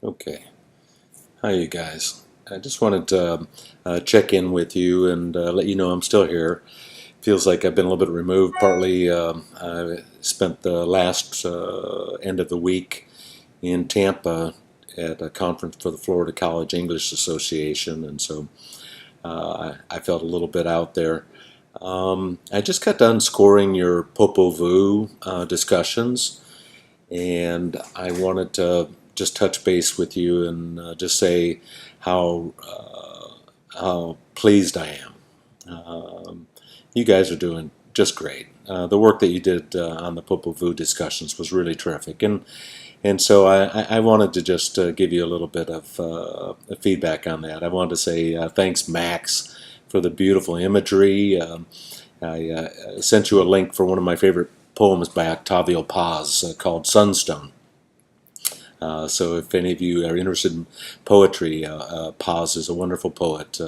Okay. Hi, you guys. I just wanted to check in with you and let you know I'm still here. Feels like I've been a little bit removed. Partly, I spent the last end of the week in Tampa at a conference for the Florida College English Association, and so I felt a little bit out there. I just got done scoring your Popol Vuh discussions, and I wanted to just touch base with you and just say how how pleased I am. You guys are doing just great. The work that you did on the Popol Vuh discussions was really terrific, and so I wanted to just give you a little bit of feedback on that. I wanted to say thanks, Max, for the beautiful imagery. I sent you a link for one of my favorite poems by Octavio Paz called Sunstone. So if any of you are interested in poetry, Paz is a wonderful poet.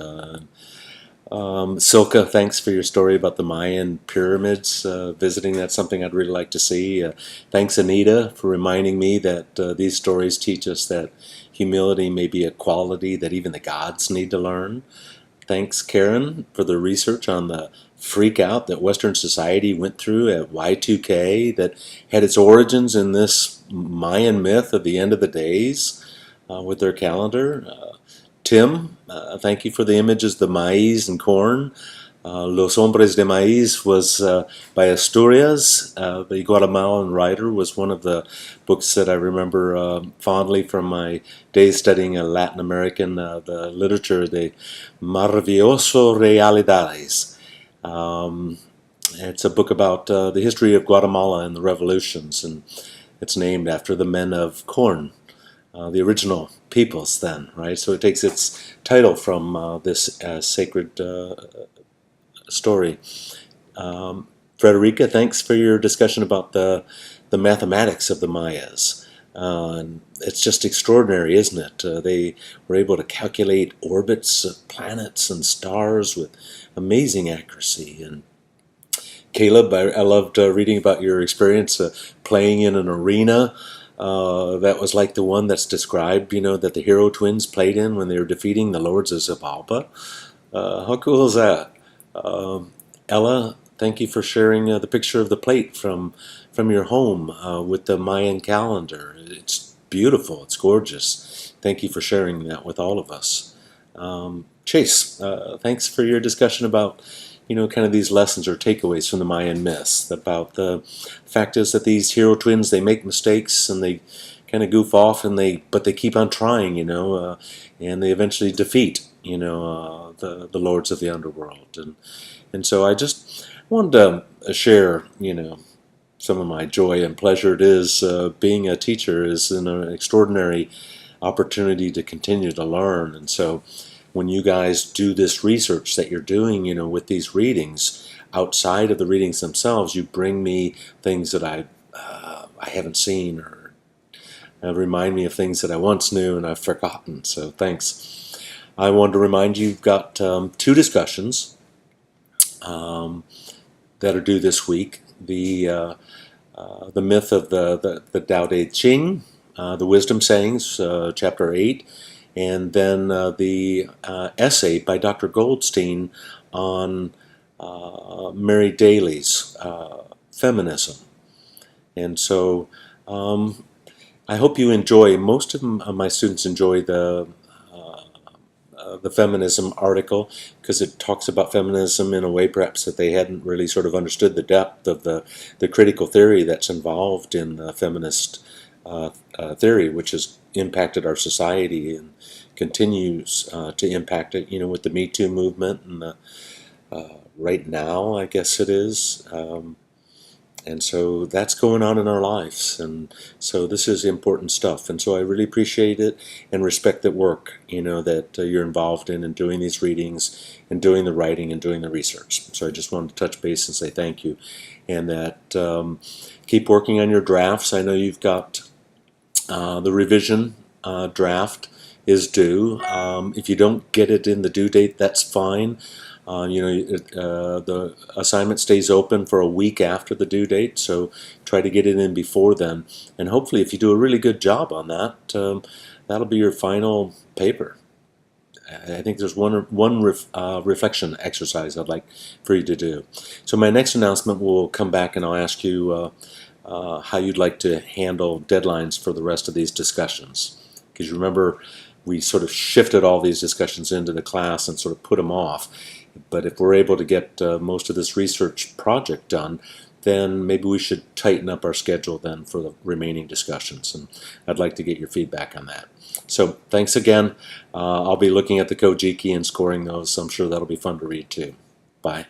Silka, thanks for your story about the Mayan pyramids visiting. That's something I'd really like to see. Thanks, Anita, for reminding me that these stories teach us that humility may be a quality that even the gods need to learn. Thanks, Karen, for the research on the freak out that Western society went through at Y2K that had its origins in this Mayan myth of the end of the days with their calendar. Tim, thank you for the images of the maize and corn. Los Hombres de Maíz was by Asturias. The Guatemalan writer was one of the books that I remember fondly from my days studying Latin American the literature, the Maravilloso Realidades. It's a book about the history of Guatemala and the revolutions, and it's named after the men of corn, the original peoples then, right? So it takes its title from this sacred story. Frederica, thanks for your discussion about the mathematics of the Mayas. It's just extraordinary, isn't it? They were able to calculate orbits of planets and stars with amazing accuracy. And Caleb, I loved reading about your experience playing in an arena that was like the one that's described, that the hero twins played in when they were defeating the lords of Xibalba. How cool is that? Ella, thank you for sharing the picture of the plate from your home with the Mayan calendar. It's beautiful. It's gorgeous. Thank you for sharing that with all of us. Chase, thanks for your discussion about kind of these lessons or takeaways from the Mayan myths. About the fact is that these hero twins, they make mistakes and they kind of goof off, but they keep on trying, and they eventually defeat, the lords of the underworld. And so I just wanted to share, some of my joy and pleasure it is being a teacher is an extraordinary opportunity to continue to learn. And so when you guys do this research that you're doing, with these readings, outside of the readings themselves, you bring me things that I haven't seen or remind me of things that I once knew and I've forgotten. So thanks. I wanted to remind you, you've got 2 discussions that are due this week. The myth of the Tao Te Ching, the Wisdom Sayings, Chapter 8, and then the essay by Dr. Goldstein on Mary Daly's feminism. And so I hope you enjoy, most of my students enjoy the feminism article because it talks about feminism in a way perhaps that they hadn't really sort of understood the depth of the critical theory that's involved in the feminist theory, which has impacted our society and continues to impact it, with the Me Too movement and the right now, I guess it is. And so that's going on in our lives. And so this is important stuff. And so I really appreciate it and respect the work, that you're involved in and doing these readings and doing the writing and doing the research. So I just wanted to touch base and say thank you. And that keep working on your drafts. I know you've got the revision draft is due. If you don't get it in the due date, that's fine. The assignment stays open for a week after the due date, so try to get it in before then. And hopefully, if you do a really good job on that, that'll be your final paper. I think there's one reflection exercise I'd like for you to do. So my next announcement will come back and I'll ask you how you'd like to handle deadlines for the rest of these discussions. Because you remember we sort of shifted all these discussions into the class and sort of put them off. But if we're able to get most of this research project done, then maybe we should tighten up our schedule then for the remaining discussions. And I'd like to get your feedback on that. So thanks again. I'll be looking at the Kojiki and scoring those. So I'm sure that'll be fun to read too. Bye.